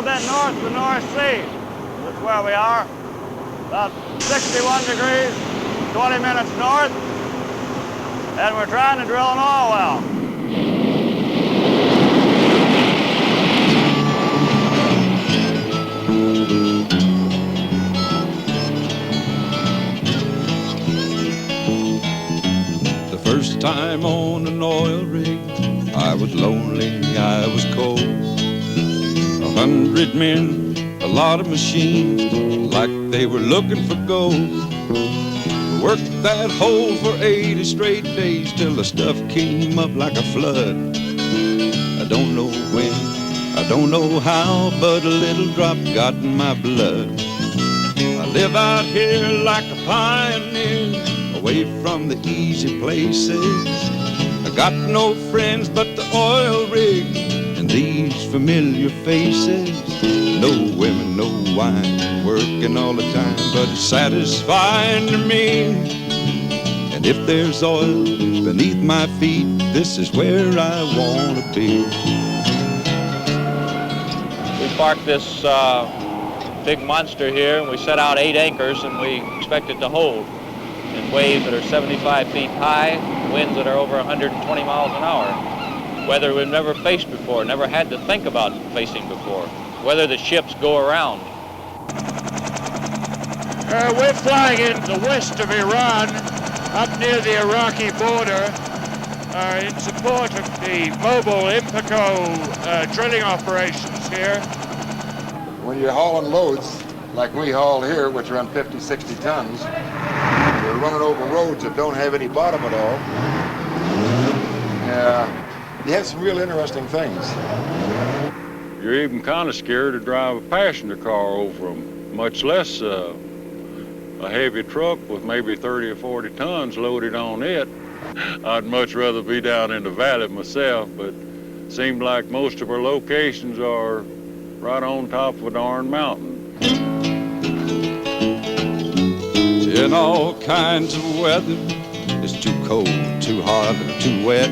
little bit north of the North Sea. That's where we are. About 61 degrees, 20 minutes north. And we're trying to drill an oil well. The first time on an oil rig, I was lonely, I was cold. 100 men, a lot of machines, like they were looking for gold. Worked that hole for 80 straight days till the stuff came up like a flood. I don't know when, I don't know how, but a little drop got in my blood. I live out here like a pioneer, away from the easy places. I got no friends but the oil rig and these familiar faces. No women, no wine, working all the time, but it's satisfying to me. And if there's oil beneath my feet, this is where I want to be. We parked this big monster here, and we set out 8 anchors, and we expect it to hold in waves that are 75 feet high, winds that are over 120 miles an hour. Weather we've never faced before, never had to think about facing before. Whether the ships go around. We're flying in the west of Iran, up near the Iraqi border, in support of the Mobil drilling operations here. When you're hauling loads, like we haul here, which run 50, 60 tons, you're running over roads that don't have any bottom at all. You have some real interesting things. You're even kind of scared to drive a passenger car over them, much less a heavy truck with maybe 30 or 40 tons loaded on it. I'd much rather be down in the valley myself, but it seems like most of our locations are right on top of a darn mountain. In all kinds of weather, it's too cold, too hot, or too wet.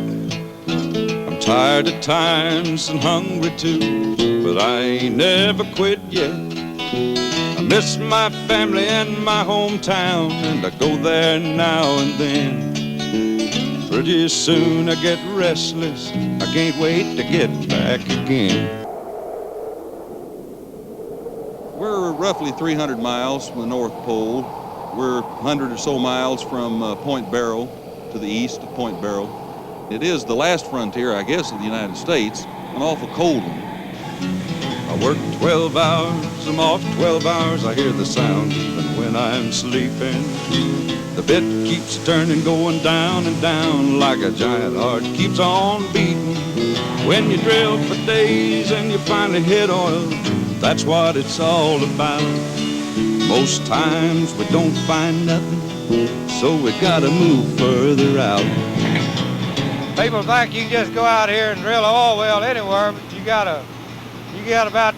I'm tired at times and hungry too, but I ain't never quit yet. I miss my family and my hometown, and I go there now and then. Pretty soon I get restless, I can't wait to get back again. We're roughly 300 miles from the North Pole. We're 100 or so miles from Point Barrow, to the east of Point Barrow. It is the last frontier, I guess, of the United States, an awful cold one. I work 12 hours, I'm off 12 hours, I hear the sound even when I'm sleeping. The bit keeps turning, going down and down, like a giant heart keeps on beating. When you drill for days and you finally hit oil, that's what it's all about. Most times we don't find nothing, so we gotta move further out. People think you can just go out here and drill an oil well anywhere, but you got about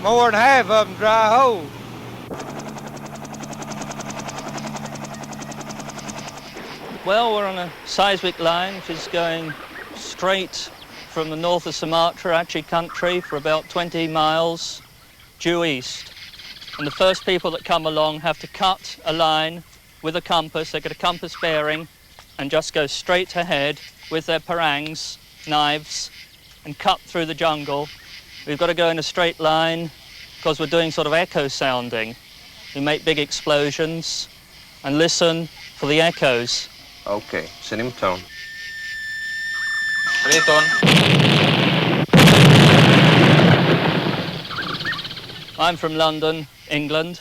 more than half of them dry holes. Well, we're on a seismic line which is going straight from the north of Sumatra, Aceh country, for about 20 miles due east. And the first people that come along have to cut a line with a compass. They get a compass bearing and just go straight ahead with their parangs, knives, and cut through the jungle. We've got to go in a straight line because we're doing sort of echo sounding. We make big explosions and listen for the echoes. Okay, send him tone. I'm from London, England.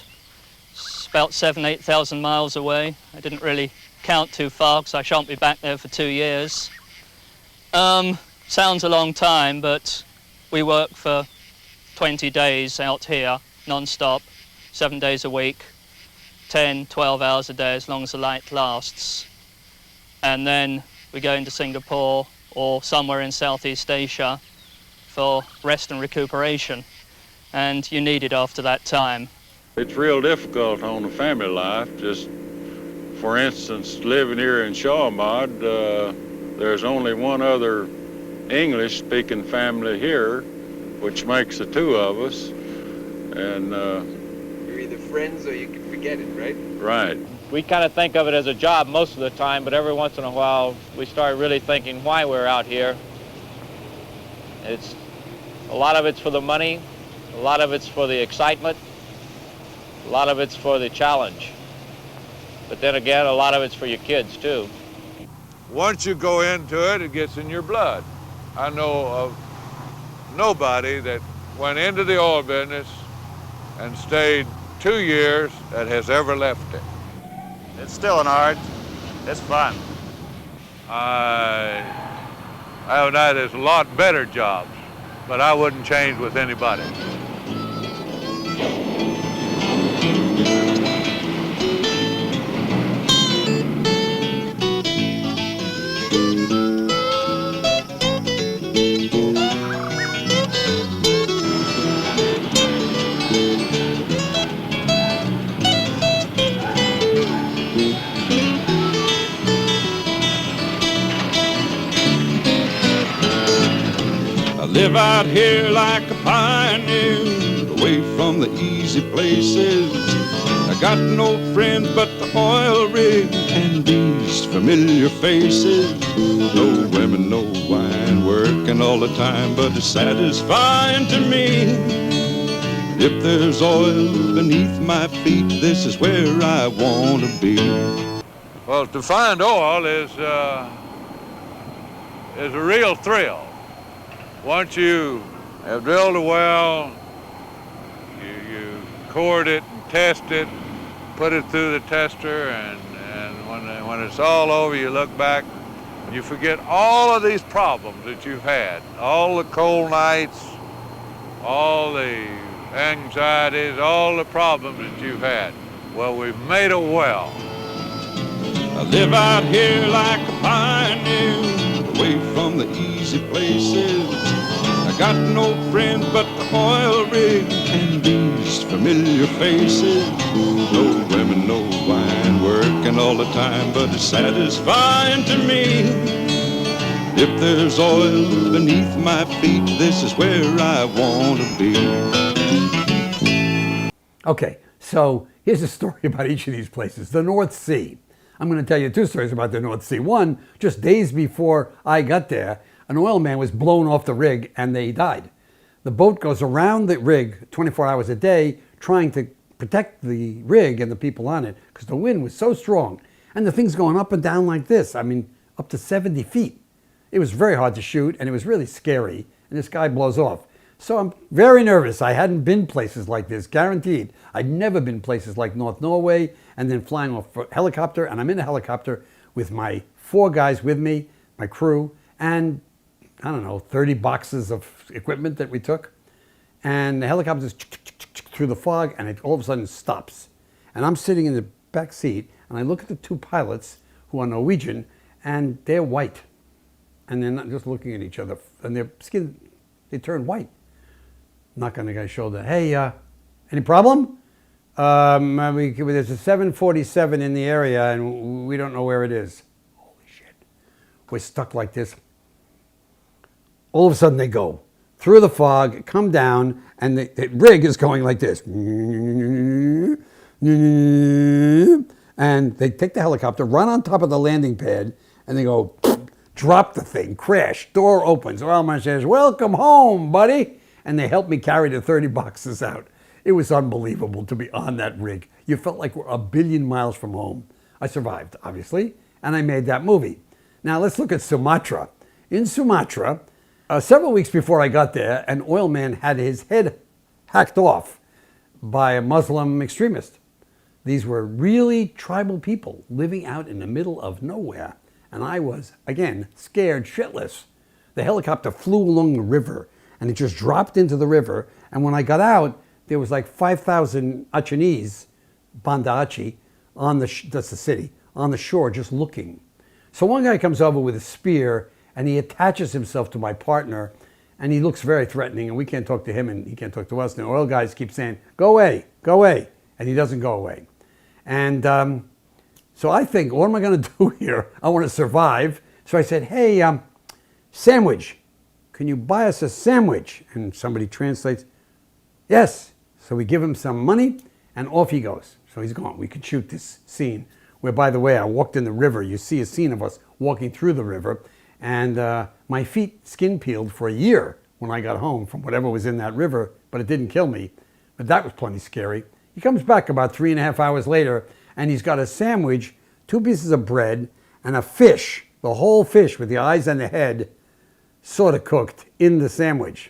It's about 8,000 miles away. I didn't really count too far because I shan't be back there for 2 years. Sounds a long time, but we work for 20 days out here, non-stop, 7 days a week, 10, 12 hours a day, as long as the light lasts. And then we go into Singapore or somewhere in Southeast Asia for rest and recuperation. And you need it after that time. It's real difficult on the family life. Just, for instance, living here in Shawmod, there's only one other English-speaking family here, which makes the two of us. And you're either friends or you can forget it, right? right. We kind of think of it as a job most of the time, but every once in a while we start really thinking why we're out here. It's a lot of it's for the money, a lot of it's for the excitement, a lot of it's for the challenge. But then again, a lot of it's for your kids too. Once you go into it, it gets in your blood. I know of nobody that went into the oil business and stayed 2 years that has ever left it. It's still an art. It's fun. I have had a lot better jobs, but I wouldn't change with anybody. Live out here like a pioneer, away from the easy places. I got no friends but the oil rig and these familiar faces. No women, no wine, working all the time, but it's satisfying to me. If there's oil beneath my feet, this is where I want to be. Well, to find oil is a real thrill. Once you have drilled a well, you cord it and test it, put it through the tester, and when it's all over, you look back, you forget all of these problems that you've had, all the cold nights, all the anxieties, all the problems that you've had. Well, we've made a well. I live out here like a pioneer, away from the easy places. I got no friends but the oil rig and these familiar faces. No women, no wine, working all the time, but it's satisfying to me. If there's oil beneath my feet, this is where I want to be. Okay, so here's a story about each of these places. The North Sea. I'm going to tell you 2 stories about the North Sea. One, just days before I got there, an oil man was blown off the rig and they died. The boat goes around the rig 24 hours a day trying to protect the rig and the people on it because the wind was so strong. And the thing's going up and down like this. I mean, up to 70 feet. It was very hard to shoot and it was really scary. And this guy blows off. So I'm very nervous. I hadn't been places like this, guaranteed. I'd never been places like North Norway and then flying off a helicopter. And I'm in a helicopter with my 4 guys with me, my crew, and I don't know, 30 boxes of equipment that we took. And the helicopter just through the fog and it all of a sudden stops. And I'm sitting in the back seat and I look at the 2 pilots who are Norwegian and they're white. And they're not just looking at each other and their skin, they turn white. Knock on the guy's shoulder. Hey, any problem? There's a 747 in the area and we don't know where it is. Holy shit. We're stuck like this. All of a sudden they go through the fog, come down, and the rig is going like this. And they take the helicopter, run on top of the landing pad, and they go, drop the thing, crash, door opens. Oilman says, welcome home, buddy. And they helped me carry the 30 boxes out. It was unbelievable to be on that rig. You felt like we're a billion miles from home. I survived, obviously, and I made that movie. Now let's look at Sumatra. In Sumatra, several weeks before I got there, an oil man had his head hacked off by a Muslim extremist. These were really tribal people living out in the middle of nowhere. And I was, again, scared shitless. The helicopter flew along the river and it just dropped into the river. And when I got out, there was like 5,000 Achenese, Banda Aceh, that's the city, on the shore just looking. So one guy comes over with a spear and he attaches himself to my partner and he looks very threatening and we can't talk to him and he can't talk to us. And the oil guys keep saying, go away, go away. And he doesn't go away. And so I think, what am I going to do here? I want to survive. So I said, hey, Sandwich, can you buy us a sandwich? And somebody translates, yes. So we give him some money, and off he goes. So he's gone. We could shoot this scene where, by the way, I walked in the river. You see a scene of us walking through the river, and my feet skin peeled for a year when I got home from whatever was in that river, but it didn't kill me. But that was plenty scary. He comes back about 3.5 hours later, and he's got a sandwich, 2 pieces of bread, and a fish, the whole fish with the eyes and the head, sort of cooked in the sandwich.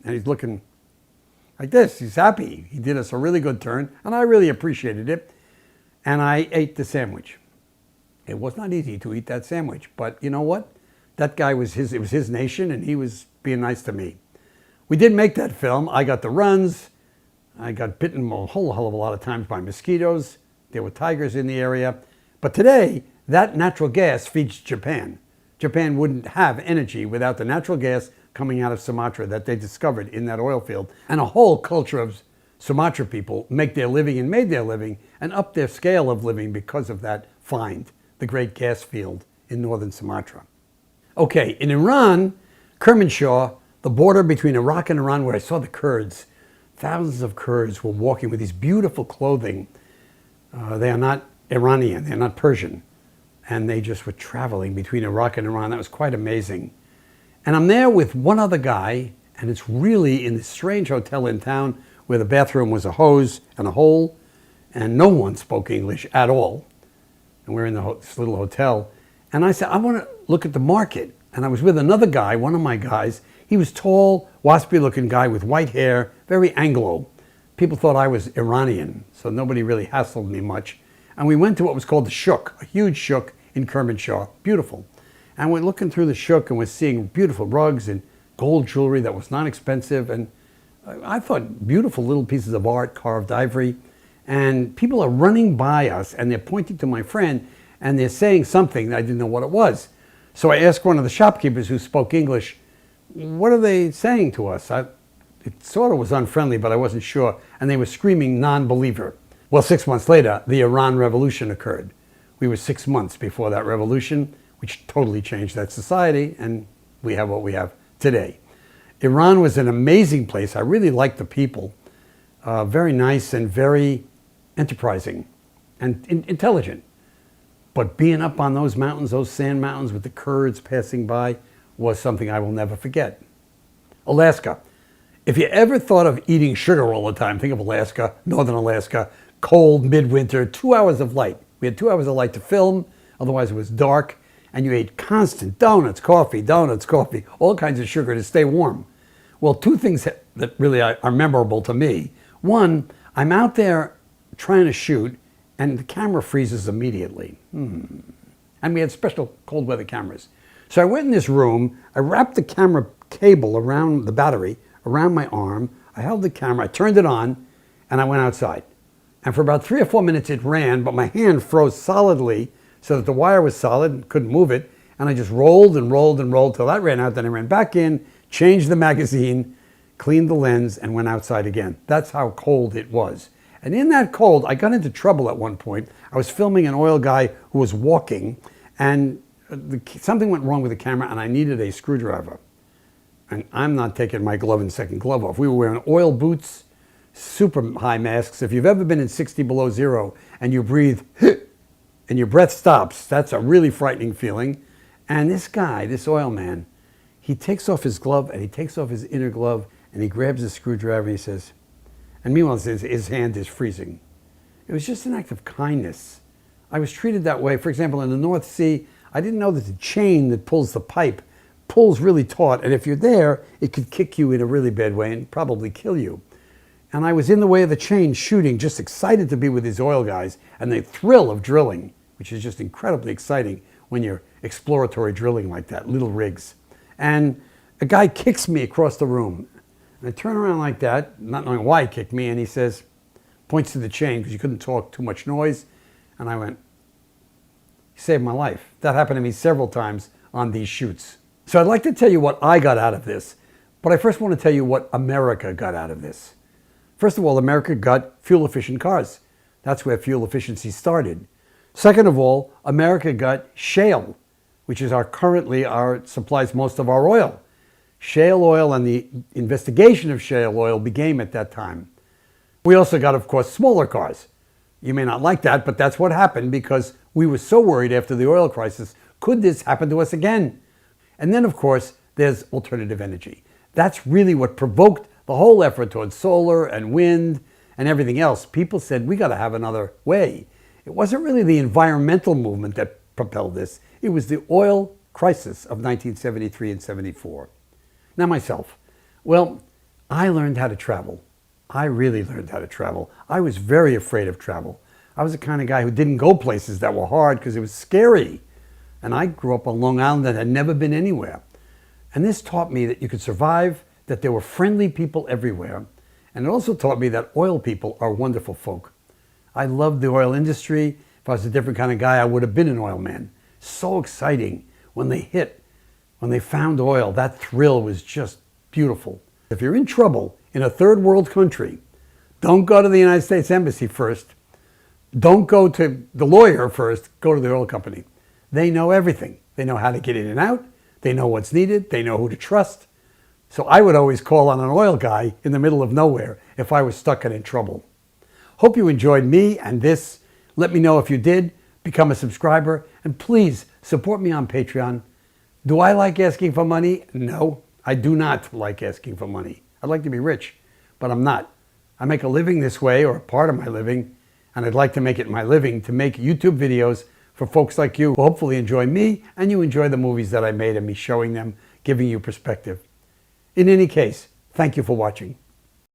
And he's looking like this. He's happy. He did us a really good turn, and I really appreciated it. And I ate the sandwich. It was not easy to eat that sandwich, but you know what? That guy was it was his nation, and he was being nice to me. We did make that film. I got the runs. I got bitten a whole hell of a lot of times by mosquitoes. There were tigers in the area. But today, that natural gas feeds Japan. Japan wouldn't have energy without the natural gas coming out of Sumatra that they discovered in that oil field. And a whole culture of Sumatra people make their living and made their living and up their scale of living because of that find, the great gas field in northern Sumatra. Okay, in Iran, Kermanshah, the border between Iraq and Iran, where I saw the Kurds, thousands of Kurds were walking with these beautiful clothing. They are not Iranian, they're not Persian. And they just were traveling between Iraq and Iran. That was quite amazing. And I'm there with one other guy, and it's really in this strange hotel in town where the bathroom was a hose and a hole, and no one spoke English at all. And we're in this little hotel. And I said, I want to look at the market. And I was with another guy, one of my guys. He was tall, waspy-looking guy with white hair, very Anglo. People thought I was Iranian, so nobody really hassled me much. And we went to what was called the Shuk, a huge Shuk in Kermanshah, beautiful. And we're looking through the Shuk and we're seeing beautiful rugs and gold jewelry that was not expensive. And I thought beautiful little pieces of art, carved ivory. And people are running by us and they're pointing to my friend and they're saying something that I didn't know what it was. So I asked one of the shopkeepers who spoke English, what are they saying to us? It sort of was unfriendly, but I wasn't sure. And they were screaming non-believer. Well, 6 months later, the Iran Revolution occurred. We were 6 months before that revolution, which totally changed that society, and we have what we have today. Iran was an amazing place. I really liked the people. Very nice and very enterprising and intelligent. But being up on those mountains, those sand mountains with the Kurds passing by, was something I will never forget. Alaska. If you ever thought of eating sugar all the time, think of Alaska, northern Alaska, cold, midwinter, 2 hours of light. We had 2 hours of light to film, otherwise it was dark, and you ate constant donuts, coffee, all kinds of sugar to stay warm. Well, 2 things that really are memorable to me. One, I'm out there trying to shoot, and the camera freezes immediately. And we had special cold weather cameras. So I went in this room, I wrapped the camera cable around the battery, around my arm, I held the camera, I turned it on, and I went outside. And for about 3 or 4 minutes it ran, but my hand froze solidly so that the wire was solid and couldn't move it. And I just rolled and rolled and rolled till that ran out. Then I ran back in, changed the magazine, cleaned the lens, and went outside again. That's how cold it was. And in that cold, I got into trouble at one point. I was filming an oil guy who was walking, and something went wrong with the camera, and I needed a screwdriver. And I'm not taking my glove and second glove off. We were wearing oil boots, super high masks. If you've ever been in 60 below zero and you breathe and your breath stops, that's a really frightening feeling. And this guy, this oil man, he takes off his glove and he takes off his inner glove and he grabs a screwdriver and he says, and meanwhile his hand is freezing. It was just an act of kindness. I was treated that way. For example, in the North Sea, I didn't know that the chain that pulls the pipe pulls really taut, and if you're there, it could kick you in a really bad way and probably kill you. And I was in the way of the chain shooting, just excited to be with these oil guys, and the thrill of drilling, which is just incredibly exciting when you're exploratory drilling like that, little rigs. And a guy kicks me across the room. And I turn around like that, not knowing why he kicked me, and he says, points to the chain, because you couldn't talk, too much noise. And I went, he saved my life. That happened to me several times on these shoots. So I'd like to tell you what I got out of this, but I first want to tell you what America got out of this. First of all, America got fuel-efficient cars. That's where fuel efficiency started. Second of all, America got shale, which is currently supplies most of our oil. Shale oil and the investigation of shale oil began at that time. We also got, of course, smaller cars. You may not like that, but that's what happened because we were so worried after the oil crisis. Could this happen to us again? And then, of course, there's alternative energy. That's really what provoked the whole effort towards solar and wind and everything else. People said, we got to have another way. It wasn't really the environmental movement that propelled this. It was the oil crisis of 1973 and 74. Now myself, well, I learned how to travel. I really learned how to travel. I was very afraid of travel. I was the kind of guy who didn't go places that were hard because it was scary. And I grew up on Long Island and had never been anywhere. And this taught me that you could survive, that there were friendly people everywhere. And it also taught me that oil people are wonderful folk. I loved the oil industry. If I was a different kind of guy, I would have been an oilman. So exciting when they hit, when they found oil. That thrill was just beautiful. If you're in trouble in a third world country, don't go to the United States Embassy first. Don't go to the lawyer first. Go to the oil company. They know everything. They know how to get in and out. They know what's needed. They know who to trust. So I would always call on an oil guy in the middle of nowhere if I was stuck and in trouble. Hope you enjoyed me and this. Let me know if you did. Become a subscriber. And please support me on Patreon. Do I like asking for money? No, I do not like asking for money. I'd like to be rich, but I'm not. I make a living this way, or part of my living, and I'd like to make it my living to make YouTube videos for folks like you who hopefully enjoy me and you enjoy the movies that I made and me showing them, giving you perspective. In any case, thank you for watching.